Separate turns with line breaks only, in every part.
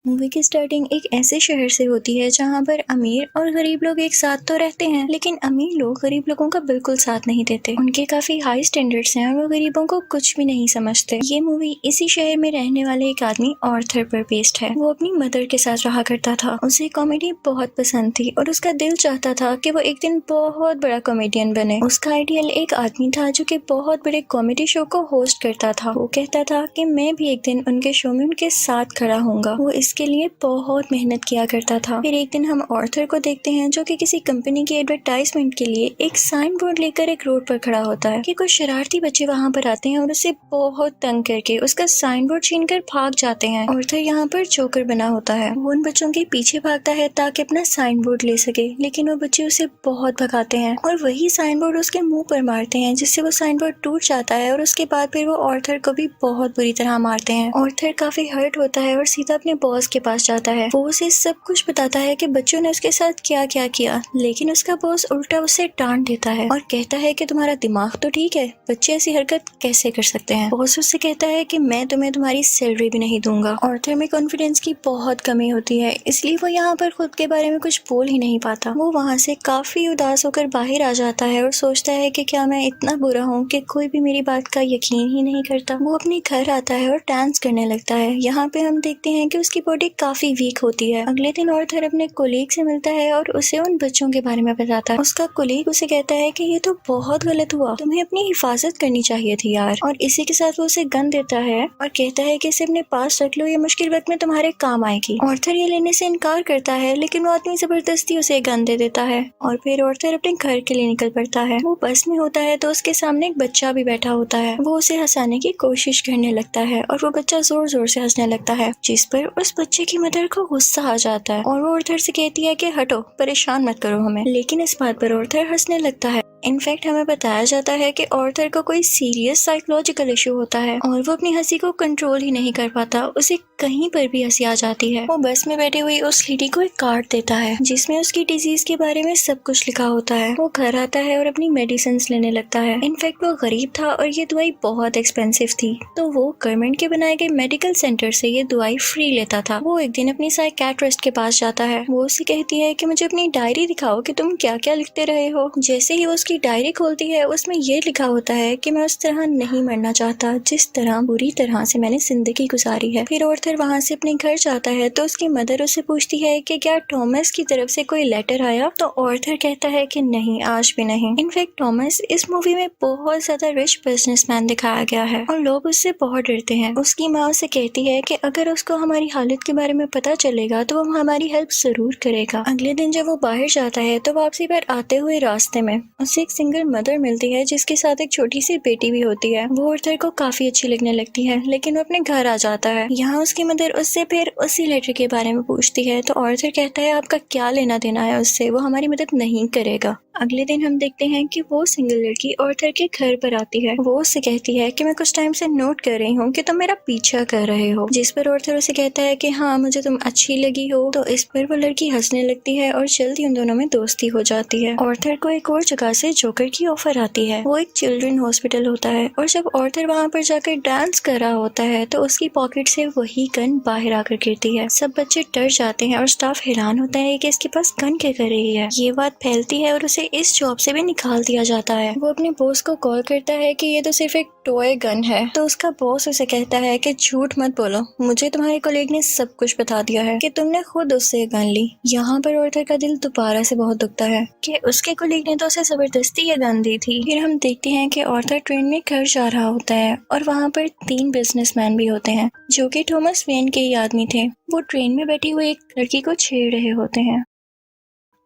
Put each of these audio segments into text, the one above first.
Movie की starting एक ऐसे शहर से होती है जहाँ पर अमीर और गरीब लोग एक साथ तो रहते हैं, लेकिन अमीर लोग गरीब लोगों का बिल्कुल साथ नहीं देते। उनके काफी हाई स्टैंडर्ड्स हैं और वो गरीबों को कुछ भी नहीं समझते। ये मूवी इसी शहर में रहने वाले एक आदमी ऑर्थर पर बेस्ड है। वो अपनी मदर के साथ रहा करता था। उसे कॉमेडी बहुत पसंद थी और उसका दिल चाहता था कि वो एक दिन बहुत बड़ा कॉमेडियन बने। उसका आइडियल एक आदमी था जो कि बहुत बड़े कॉमेडी शो को होस्ट करता था। वो कहता था कि मैं भी एक दिन उनके शो में उनके साथ खड़ा होऊंगा। वो इसके लिए बहुत मेहनत किया करता था। फिर एक दिन हम ऑर्थर को देखते हैं जो कि किसी कंपनी की एडवर्टाइजमेंट के लिए एक साइन बोर्ड लेकर एक रोड पर खड़ा होता है कि कुछ शरारती बच्चे वहाँ पर आते हैं और उसे बहुत तंग करके उसका साइन बोर्ड छीन कर भाग जाते हैं। ऑर्थर यहाँ पर जोकर बना होता है। वो उन बच्चों के पीछे भागता है ताकि अपना साइन बोर्ड ले सके, लेकिन वो बच्चे उसे बहुत भगाते हैं और वही साइन बोर्ड उसके मुंह पर मारते हैं, जिससे वो साइन बोर्ड टूट जाता है और उसके बाद फिर वो ऑर्थर को भी बहुत बुरी तरह मारते हैं। ऑर्थर काफी हर्ट होता है और सीधा अपने बॉस के पास जाता है। वो उसे सब कुछ बताता है कि बच्चों ने उसके साथ क्या क्या किया, लेकिन उसका बॉस उल्टा उसे डांट देता है और कहता है कि तुम्हारा दिमाग तो ठीक है, बच्चे ऐसी हरकत कैसे कर सकते हैं। बॉस उससे कहता है कि मैं तुम्हें तुम्हारी सैलरी भी नहीं दूंगा। ऑर्थर में कॉन्फिडेंस की बहुत कमी होती है, इसलिए वो यहाँ पर खुद के बारे में कुछ बोल ही नहीं पाता। वो वहाँ से काफी उदास होकर बाहर आ जाता है और सोचता है कि क्या मैं इतना बुरा हूँ कि कोई भी मेरी बात का यकीन ही नहीं करता। वो अपने घर आता है और डांस करने लगता है। यहाँ पे हम देखते हैं कि उसकी बॉडी काफी वीक होती है। अगले दिन ऑर्थर अपने कोलीग से मिलता है और उसे उन बच्चों के बारे में बताता है। उसका कोलीग उसे कहता है कि ये तो बहुत गलत हुआ, तुम्हें अपनी हिफाजत करनी चाहिए थी यार। और इसी के साथ वो उसे गन देता है और कहता है कि इसे अपने पास रख लो, ये मुश्किल वक्त में तुम्हारे काम आएगी। ऑर्थर ये लेने से इनकार करता है, लेकिन वो आदमी जबरदस्ती उसे गन दे देता है और फिर ऑर्थर अपने घर के लिए निकल पड़ता है। वो बस में होता है तो उसके सामने एक बच्चा भी बैठा होता है। वो उसे हंसाने की कोशिश करने लगता है और वो बच्चा जोर जोर से हंसने लगता है, जिस पर उस बच्चे की मदर को गुस्सा आ जाता है और वो ऑर्थर से कहती है कि हटो, परेशान मत करो हमें। लेकिन इस बात पर ऑर्थर हंसने लगता है। इनफैक्ट हमें बताया जाता है कि ऑर्थर को कोई सीरियस साइकोलॉजिकल इशू होता है और वो अपनी हंसी को कंट्रोल ही नहीं कर पाता। उसे कहीं पर भी हंसी आ जाती है। वो बस में बैठी हुई उस लेडी को एक कार्ड देता है जिसमें उसकी डिजीज के बारे में सब कुछ लिखा होता है। वो घर आता है और अपनी मेडिसिन लेने लगता है। इनफैक्ट वो गरीब था और ये दवाई बहुत एक्सपेंसिव थी, तो वो गवर्नमेंट के बनाए गए मेडिकल सेंटर से ये दवाई फ्री लेता था। वो एक दिन अपनी साइकियाट्रिस्ट के पास जाता है। वो उसे कहती है कि मुझे अपनी डायरी दिखाओ कि तुम क्या क्या लिखते रहे हो। जैसे ही वो उसकी डायरी खोलती है, उसमें ये लिखा होता है कि मैं उस तरह नहीं मरना चाहता जिस तरह बुरी तरह से मैंने जिंदगी गुजारी है। फिर ऑर्थर वहाँ से अपने घर जाता है तो उसकी मदर उससे पूछती है कि क्या थॉमस की तरफ से कोई लेटर आया, तो ऑर्थर कहता है कि नहीं, आज भी नहीं। इनफैक्ट थॉमस इस मूवी में बहुत ज्यादा रिच बिजनेसमैन दिखाया गया है और लोग उससे बहुत डरते हैं। उसकी माँ उसे कहती है कि अगर उसको हमारी हालत के बारे में पता चलेगा तो वो हमारी हेल्प जरूर करेगा। अगले दिन जब वो बाहर जाता है तो वापसी पर आते हुए रास्ते में उसे एक सिंगल मदर मिलती है जिसके साथ एक छोटी सी बेटी भी होती है। वो ऑर्थर को काफी अच्छी लगने लगती है, लेकिन वो अपने घर आ जाता है। यहाँ उसकी मदर उससे फिर उसी लेटर के बारे में पूछती है तो ऑर्थर कहता है आपका क्या लेना देना है उससे, वो हमारी मदद नहीं करेगा। अगले दिन हम देखते हैं कि वो सिंगल लड़की ऑर्थर के घर पर आती है। वो उससे कहती है कि मैं कुछ टाइम से नोट कर रही हूँ कि तुम मेरा पीछा कर रहे हो, जिस पर ऑर्थर उसे कहता है कि हाँ, मुझे तुम अच्छी लगी हो। तो इस पर वो लड़की हंसने लगती है और जल्दी उन दोनों में दोस्ती हो जाती है। ऑर्थर को एक और जगह से जोकर की ऑफर आती है। वो एक चिल्ड्रन हॉस्पिटल होता है और जब ऑर्थर वहाँ पर जाकर डांस कर रहा होता है तो उसकी पॉकेट से वही गन बाहर आकर गिरती है। सब बच्चे डर जाते हैं और स्टाफ हैरान होता है कि इसके पास गन क्या कर रही है। ये बात फैलती है और उसे इस जॉब से भी निकाल दिया जाता है। वो अपने बॉस को कॉल करता है कि ये तो सिर्फ एक टॉय गन है, तो उसका बॉस उसे कहता है कि झूठ मत बोलो, मुझे तुम्हारे कोलीग ने सब कुछ बता दिया है कि तुमने खुद उससे गन ली। यहाँ पर ऑर्थर का दिल दोबारा से बहुत दुखता है कि उसके कोलीग ने तो उसे जबरदस्ती ये गन दी थी। फिर हम देखते हैं कि ऑर्थर ट्रेन में घर जा रहा होता है और वहाँ पर 3 बिजनेसमैन भी होते हैं जो कि थॉमस वेन के ही आदमी थे। वो ट्रेन में बैठी हुई एक लड़की को छेड़ रहे होते हैं।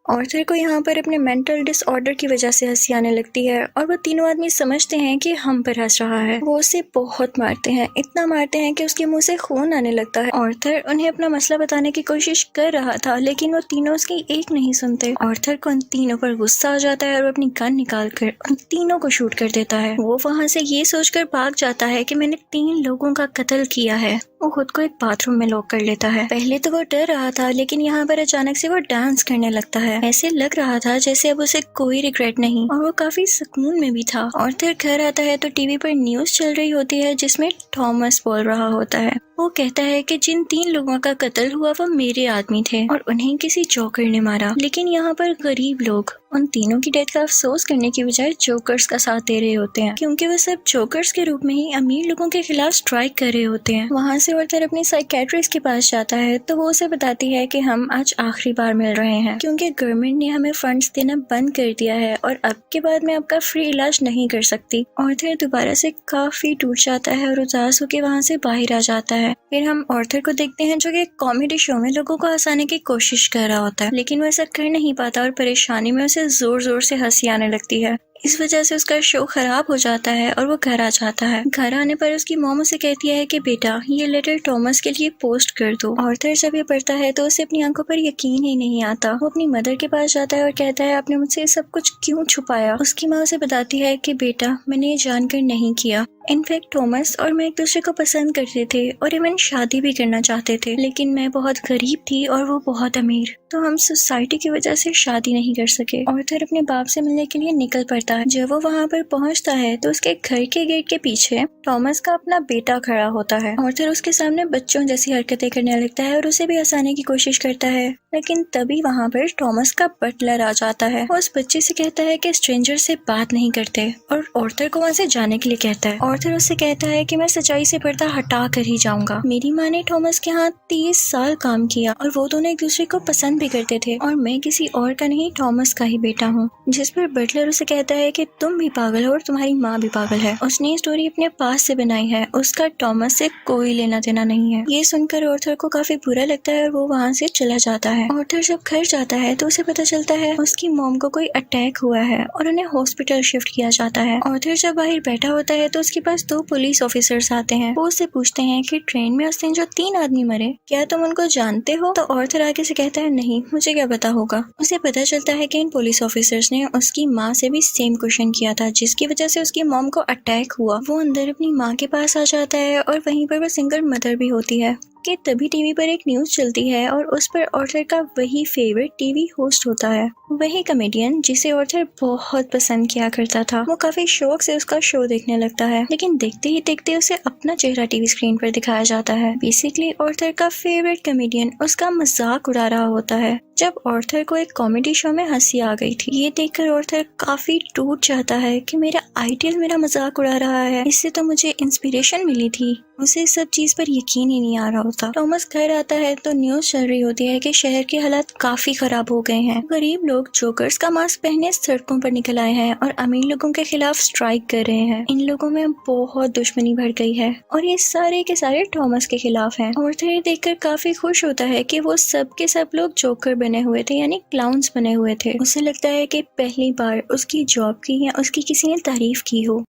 ऑर्थर को यहाँ पर अपने मेंटल डिसऑर्डर की वजह से हंसी आने लगती है और वो तीनों आदमी समझते हैं कि हम पर हंस रहा है। वो उसे बहुत मारते हैं, इतना मारते हैं कि उसके मुंह से खून आने लगता है। ऑर्थर उन्हें अपना मसला बताने की कोशिश कर रहा था, लेकिन वो तीनों उसकी एक नहीं सुनते। ऑर्थर को उन तीनों पर गुस्सा आ जाता है और वो अपनी गन निकाल कर उन तीनों को शूट कर देता है। वो वहाँ से ये सोचकर भाग जाता है कि मैंने 3 लोगों का कत्ल किया है। वो खुद को एक बाथरूम में लॉक कर लेता है। पहले तो वो डर रहा था, लेकिन यहाँ पर अचानक से वो डांस करने लगता है। ऐसे लग रहा था जैसे अब उसे कोई रिग्रेट नहीं, और वो काफी सुकून में भी था। और फिर घर आता है तो टीवी पर न्यूज चल रही होती है जिसमें थॉमस बोल रहा होता है। वो कहता है कि जिन 3 लोगों का कत्ल हुआ वो मेरे आदमी थे और उन्हें किसी जोकर ने मारा। लेकिन यहाँ पर गरीब लोग उन तीनों की डेथ का अफसोस करने की बजाय जोकर्स का साथ दे रहे होते हैं, क्योंकि वो सब जोकर्स के रूप में ही अमीर लोगों के खिलाफ स्ट्राइक कर रहे होते हैं। वहाँ से ऑर्थर अपनी साइकेट्रिस्ट के पास जाता है तो वो उसे बताती है कि हम आज आखिरी बार मिल रहे हैं, क्योंकि गवर्नमेंट ने हमें फंड्स देना बंद कर दिया है और अब के बाद मैं आपका फ्री इलाज नहीं कर सकती। ऑर्थर दोबारा से काफी टूट जाता है और उदास होकर वहाँ से बाहर आ जाता है। फिर हम ऑर्थर को देखते हैं जो कि कॉमेडी शो में लोगों को हंसाने की कोशिश कर रहा होता है, लेकिन वो ऐसा कर नहीं पाता और परेशानी में उसे जोर जोर से हंसी आने लगती है। इस वजह से उसका शो खराब हो जाता है और वो घर आ जाता है। घर आने पर उसकी मॉम उसे कहती है कि बेटा ये लेटर थॉमस के लिए पोस्ट कर दो। ऑर्थर जब ये पढ़ता है तो उसे अपनी आंखों पर यकीन ही नहीं आता। वो अपनी मदर के पास जाता है और कहता है आपने मुझसे सब कुछ क्यों छुपाया। उसकी माँ उसे बताती है कि बेटा मैंने ये जानकर नहीं किया। इनफैक्ट थॉमस और मैं एक दूसरे को पसंद करते थे और इवन शादी भी करना चाहते थे, लेकिन मैं बहुत गरीब थी और वो बहुत अमीर, तो हम सोसाइटी की वजह से शादी नहीं कर सके। ऑर्थर अपने बाप से मिलने के लिए निकल पड़ता है। जब वो वहाँ पर पहुँचता है तो उसके घर के गेट के पीछे थॉमस का अपना बेटा खड़ा होता है। ऑर्थर उसके सामने बच्चों जैसी हरकतें करने लगता है और उसे भी हंसाने की कोशिश करता है, लेकिन तभी वहाँ पर थॉमस का बटलर आ जाता है। वो उस बच्चे से कहता है कि स्ट्रेंजर से बात नहीं करते और ऑर्थर को वहाँ से जाने के लिए कहता है। ऑर्थर उससे कहता है कि मैं सच्चाई से पर्दा हटा कर ही जाऊंगा। मेरी माँ ने थॉमस के यहाँ 30 साल काम किया और वो दोनों एक दूसरे को पसंद भी करते थे और मैं किसी और का नहीं थॉमस का ही बेटा हूँ। जिस पर बटलर उसे कहता है कि तुम भी पागल हो और तुम्हारी माँ भी पागल है। उसने ये स्टोरी अपने पास से बनाई है, उसका थॉमस से कोई लेना देना नहीं है। ये सुनकर ऑर्थर को काफी बुरा लगता है और वो वहाँ से चला जाता है। ऑर्थर जब घर जाता है तो उसे पता चलता है उसकी मॉम को कोई अटैक हुआ है और उन्हें हॉस्पिटल शिफ्ट किया जाता है। ऑर्थर जब बाहर बैठा होता है तो उसके पास 2 पुलिस ऑफिसर्स आते हैं। वो उससे पूछते हैं कि ट्रेन में उस दिन जो 3 आदमी मरे, क्या तुम उनको जानते हो? तो ऑर्थर आगे से कहता है नहीं, मुझे क्या पता होगा। उसे पता चलता है कि इन पुलिस ऑफिसर्स ने उसकी माँ से भी सेम क्वेश्चन किया था, जिसकी वजह से उसकी मॉम को अटैक हुआ। वो अंदर अपनी माँ के पास आ जाता है और वहीं पर वो सिंगल मदर भी होती है कि तभी टीवी पर एक न्यूज चलती है और उस पर ऑर्थर का वही फेवरेट टीवी होस्ट होता है, वही कॉमेडियन जिसे ऑर्थर बहुत पसंद किया करता था। वो काफी शौक से उसका शो देखने लगता है, लेकिन देखते ही देखते उसे अपना चेहरा टीवी स्क्रीन पर दिखाया जाता है। बेसिकली ऑर्थर का फेवरेट कॉमेडियन उसका मजाक उड़ा रहा होता है। जब ऑर्थर को एक कॉमेडी शो में हंसी आ गई थी, ये देखकर ऑर्थर काफी टूट जाता है कि मेरा आइडियल मेरा मजाक उड़ा रहा है, इससे तो मुझे इंस्पिरेशन मिली थी। उसे सब चीज पर यकीन ही नहीं आ रहा होता। थॉमस घर आता है तो न्यूज चल रही होती है कि शहर के हालात काफी खराब हो गए हैं। गरीब लोग जोकर्स का मास्क पहने सड़कों पर निकल आए हैं और अमीर लोगों के खिलाफ स्ट्राइक कर रहे हैं। इन लोगों में बहुत दुश्मनी बढ़ गई है और ये सारे के सारे थॉमस के खिलाफ हैं। ऑर्थर ये देखकर काफी खुश होता है कि वो सब के सब लोग जोकर बने हुए थे, यानी क्लाउन्स बने हुए थे। उसे लगता है कि पहली बार उसकी जॉब की या उसकी किसी ने तारीफ की हो।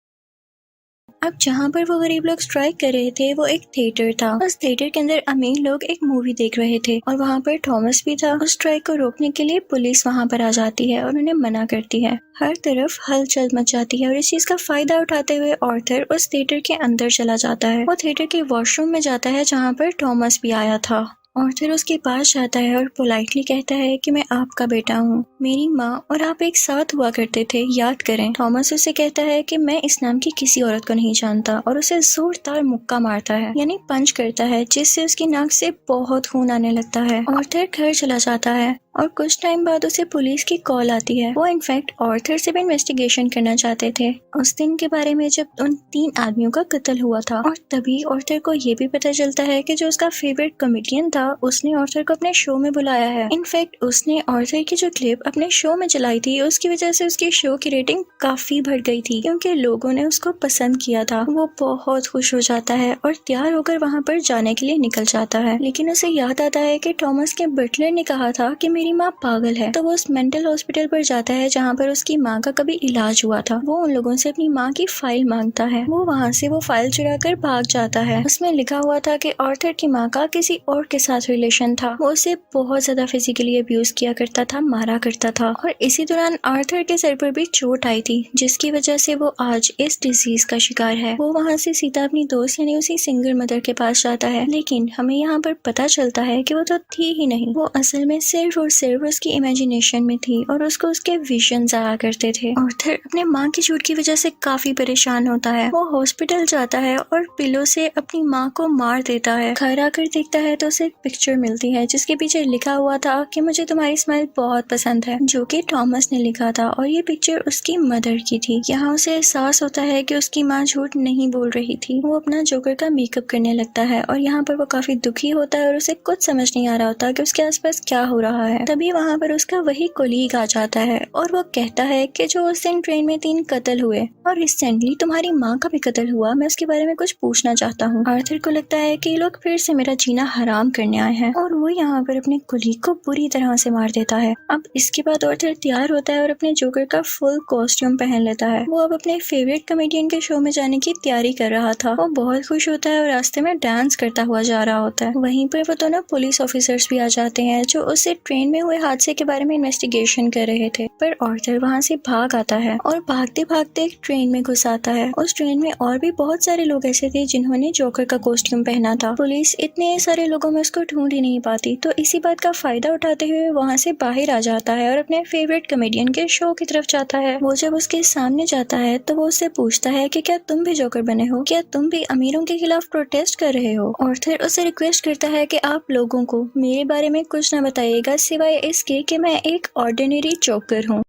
अब जहाँ पर वो गरीब लोग स्ट्राइक कर रहे थे वो एक थिएटर था। उस थिएटर के अंदर अमीर लोग एक मूवी देख रहे थे और वहाँ पर थॉमस भी था। उस स्ट्राइक को रोकने के लिए पुलिस वहाँ पर आ जाती है और उन्हें मना करती है। हर तरफ हलचल मच जाती है और इस चीज का फायदा उठाते हुए ऑर्थर उस थिएटर के अंदर चला जाता है। वो थिएटर के वॉशरूम में जाता है जहाँ पर थॉमस भी आया था। ऑर्थर उसके पास जाता है और पोलाइटली कहता है कि मैं आपका बेटा हूँ, मेरी माँ और आप एक साथ हुआ करते थे, याद करें। थॉमस उसे कहता है कि मैं इस नाम की किसी औरत को नहीं जानता और उसे जोरदार मुक्का मारता है, यानी पंच करता है, जिससे उसकी नाक से बहुत खून आने लगता है। ऑर्थर घर चला जाता है और कुछ टाइम बाद उसे पुलिस की कॉल आती है। वो इनफैक्ट ऑर्थर से भी इन्वेस्टिगेशन करना चाहते थे उस दिन के बारे में जब उन 3 आदमियों का कत्ल हुआ था। और तभी ऑर्थर को ये भी पता चलता है कि जो उसका फेवरेट कॉमेडियन था उसने ऑर्थर को अपने शो में बुलाया है। इनफैक्ट उसने ऑर्थर की जो क्लिप अपने शो में चलाई थी उसकी वजह से उसकी शो की रेटिंग काफी बढ़ गई थी, क्योंकि लोगों ने उसको पसंद किया था। वो बहुत खुश हो जाता है और तैयार होकर वहाँ पर जाने के लिए निकल जाता है, लेकिन उसे याद आता है कि थॉमस के बटलर ने कहा था कि मेरी माँ पागल है। तो वो उस मेंटल हॉस्पिटल पर जाता है जहाँ पर उसकी माँ का कभी इलाज हुआ था। वो उन लोगों से अपनी माँ की फाइल मांगता है। वो वहाँ से वो फाइल चुरा कर भाग जाता है। उसमें लिखा हुआ था कि आर्थर की माँ का किसी और के साथ रिलेशन था। वो उसे बहुत ज्यादा फिजिकली अब्यूज किया करता था, मारा करता था। और इसी दौरान आर्थर के सर पर भी चोट आई थी, जिसकी वजह से वो आज इस डिजीज का शिकार है। वो वहाँ से सीधा अपनी दोस्त यानी उसी सिंगल मदर के पास जाता है, लेकिन हमें यहाँ पर पता चलता है कि वो तो थी ही नहीं। वो असल में सिर्फ और सिर्फ उसकी इमेजिनेशन में थी और उसको उसके विजन्स आया करते थे। आर्थर अपने माँ की चोट की वजह से काफी परेशान होता है। वो हॉस्पिटल जाता है और पिलो से अपनी माँ को मार देता है। घर आकर देखता है तो उसे एक पिक्चर मिलती है जिसके पीछे लिखा हुआ था कि मुझे तुम्हारी स्माइल बहुत पसंद है, जो कि थॉमस ने लिखा था और ये पिक्चर उसकी मदर की थी। यहाँ उसे एहसास होता है कि उसकी माँ झूठ नहीं बोल रही थी। वो अपना जोकर का मेकअप करने लगता है और यहाँ पर वो काफी दुखी होता है और उसे कुछ समझ नहीं आ रहा होता कि उसके आसपास क्या हो रहा है। तभी वहाँ पर उसका वही कोलीग आ जाता है और वो कहता है कि जो उस दिन ट्रेन में 3 कत्ल हुए और रिसेंटली तुम्हारी माँ का भी कत्ल हुआ, मैं उसके बारे में कुछ पूछना चाहता हूँ। आर्थर को लगता है कि ये लोग फिर से मेरा जीना हराम करने आए हैं और वो यहाँ पर अपने कोलीग को बुरी तरह से मार देता है। अब इसके बाद आर्थर तैयार होता है और अपने जोकर का फुल कॉस्ट्यूम पहन लेता है। वो अब अपने फेवरेट कॉमेडियन के शो में जाने की तैयारी कर रहा था। वो बहुत खुश होता है और रास्ते में डांस करता हुआ जा रहा होता है। वहीं पर वो दोनों पुलिस ऑफिसर्स भी आ जाते हैं जो उससे ट्रेन में हुए हादसे के बारे में इन्वेस्टिगेशन कर रहे थे। पर आर्थर वहाँ से भाग आता है और भागते भागते एक ट्रेन में घुस आता है। उस ट्रेन में और भी बहुत सारे लोग ऐसे थे जिन्होंने जोकर का कॉस्ट्यूम पहना था। पुलिस इतने सारे लोगों में उसको ढूंढ ही नहीं पाती, तो इसी बात का फायदा उठाते हुए वहाँ से बाहर आ जाता है और अपने फेवरेट कॉमेडियन के शो की तरफ जाता है। वो जब उसके सामने जाता है तो वो उससे पूछता है कि क्या तुम भी जोकर बने हो, क्या तुम भी अमीरों के खिलाफ प्रोटेस्ट कर रहे हो। आर्थर उससे रिक्वेस्ट करता है कि आप लोगों को मेरे बारे में कुछ न बताइएगा सिवाय इसके कि मैं एक ऑर्डिनरी जोकर हूँ।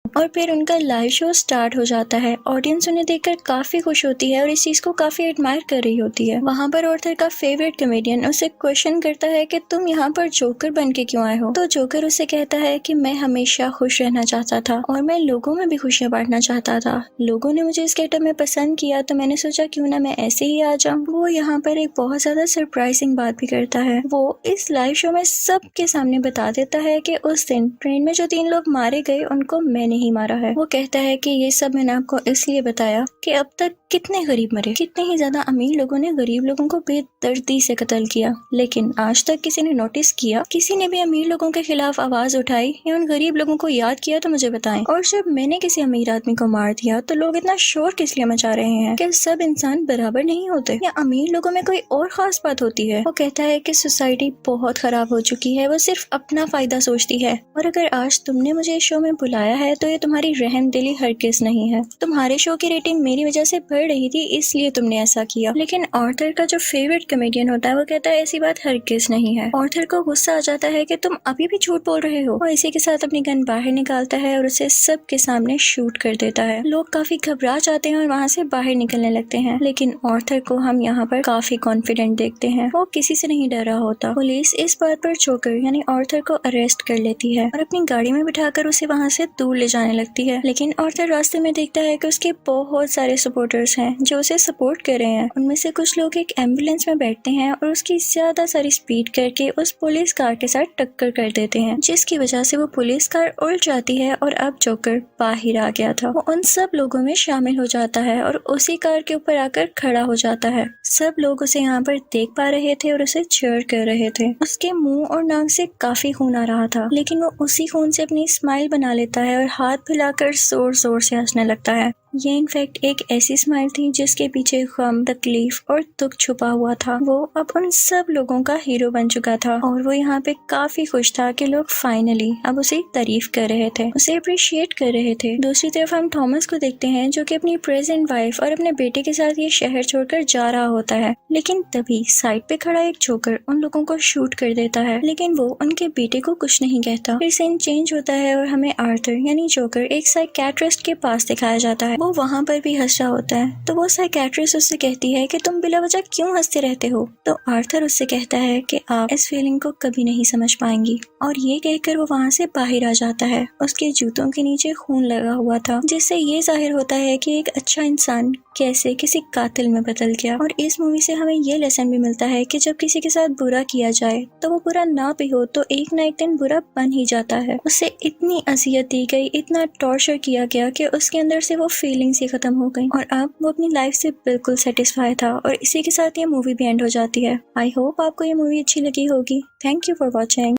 और फिर उनका लाइव शो स्टार्ट हो जाता है। ऑडियंस उन्हें देखकर काफी खुश होती है और इस चीज को काफी एडमायर कर रही होती है। वहाँ पर आर्थर का फेवरेट कॉमेडियन उसे क्वेश्चन करता है कि तुम यहाँ पर जोकर बन के क्यों आए हो। तो जोकर उसे कहता है कि मैं हमेशा खुश रहना चाहता था और मैं लोगों में भी खुशियाँ बांटना चाहता था। लोगों ने मुझे इस गेटअप में पसंद किया तो मैंने सोचा क्यों ना मैं ऐसे ही आ जाऊँ। वो यहाँ पर एक बहुत ज्यादा सरप्राइजिंग बात भी करता है। वो इस लाइव शो में सबके सामने बता देता है कि उस दिन ट्रेन में जो 3 लोग मारे गए उनको मैंने ही मारा है। वो कहता है कि ये सब मैंने आपको इसलिए बताया कि अब तक कितने गरीब मरे, कितने ही ज्यादा अमीर लोगों ने गरीब लोगों को बेदर्दी से कत्ल किया, लेकिन आज तक किसी ने नोटिस किया, किसी ने भी अमीर लोगों के खिलाफ आवाज उठाई या उन गरीब लोगों को याद किया तो मुझे बताएं। और जब मैंने किसी अमीर आदमी को मार दिया तो लोग इतना शोर किस लिए मचा रहे हैं? क्या सब इंसान बराबर नहीं होते या अमीर लोगों में कोई और खास बात होती है? वो कहता है कि सोसाइटी बहुत खराब हो चुकी है, वो सिर्फ अपना फायदा सोचती है और अगर आज तुमने मुझे इस शो में बुलाया है तो ये तुम्हारी रहमदिली हरगिज नहीं है। तुम्हारे शो की रेटिंग मेरी वजह से बढ़ रही थी इसलिए तुमने ऐसा किया। लेकिन आर्थर का जो फेवरेट कॉमेडियन होता है वो कहता है ऐसी बात हरगिज नहीं है। आर्थर को गुस्सा आ जाता है कि तुम अभी भी झूठ बोल रहे हो और इसी के साथ अपनी गन बाहर निकालता है और उसे सबके सामने शूट कर देता है। लोग काफी घबरा जाते हैं और वहाँ से बाहर निकलने लगते हैं, लेकिन आर्थर को हम यहाँ पर काफी कॉन्फिडेंट देखते हैं। वो किसी से नहीं डर रहा होता। पुलिस इस बात पर जोकर यानी आर्थर को अरेस्ट कर लेती है और अपनी गाड़ी में बिठाकर उसे वहाँ से दूर ले जाने लगती है। लेकिन आर्थर रास्ते में देखता है कि उसके बहुत सारे सपोर्टर्स हैं जो उसे सपोर्ट कर रहे हैं। उनमें से कुछ लोग एक एम्बुलेंस में बैठते हैं और उसकी ज्यादा सारी स्पीड करके उस पुलिस कार के साथ टक्कर कर देते हैं, जिसकी वजह से वो पुलिस कार उल्ट जाती है और अब जोकर बाहर आ गया था। वो उन सब लोगों में शामिल हो जाता है और उसी कार के ऊपर आकर खड़ा हो जाता है। सब लोग उसे यहाँ पर देख पा रहे थे और उसे चीयर कर रहे थे। उसके मुंह और नाक से काफी खून आ रहा था, लेकिन वो उसी खून से अपनी स्माइल बना लेता है और हाथ फैलाकर जोर जोर से हंसने लगता है। ये इनफैक्ट एक ऐसी स्माइल थी जिसके पीछे गम, तकलीफ और दुख छुपा हुआ था। वो अब उन सब लोगों का हीरो बन चुका था और वो यहाँ पे काफी खुश था कि लोग फाइनली अब उसे तारीफ कर रहे थे, उसे अप्रिशिएट कर रहे थे। दूसरी तरफ हम थॉमस को देखते हैं जो कि अपनी प्रेजेंट वाइफ और अपने बेटे के साथ ये शहर छोड़कर जा रहा होता है, लेकिन तभी साइड पे खड़ा एक जोकर उन लोगों को शूट कर देता है, लेकिन वो उनके बेटे को कुछ नहीं कहता। फिर सीन चेंज होता है और हमें आर्थर यानी जोकर एक साइकियाट्रिस्ट के पास दिखाया जाता है। वो वहाँ पर भी हंस रहा होता है। तो वो साइकेट्रिस्ट उससे कहती है कि तुम बिला वजह क्यों हंसते रहते हो। तो आर्थर उससे कहता है कि आप इस फीलिंग को कभी नहीं समझ पाएंगी, और ये कहकर वो वहाँ से बाहर आ जाता है। उसके जूतों के नीचे खून लगा हुआ था, जिससे ये जाहिर होता है कि एक अच्छा इंसान कैसे किसी कातिल में बदल गया। और इस मूवी से हमें ये लेसन भी मिलता है कि जब किसी के साथ बुरा किया जाए तो वो बुरा ना भी हो तो एक ना एक दिन बुरा बन ही जाता है। उसे इतनी अजियत दी गई, इतना टॉर्चर किया गया कि उसके अंदर से वो फीलिंग्स ही खत्म हो गई, और अब वो अपनी लाइफ से बिल्कुल सेटिस्फाई था। और इसी के साथ ये मूवी भी एंड हो जाती है। आई होप आपको ये मूवी अच्छी लगी होगी। Thank you for watching.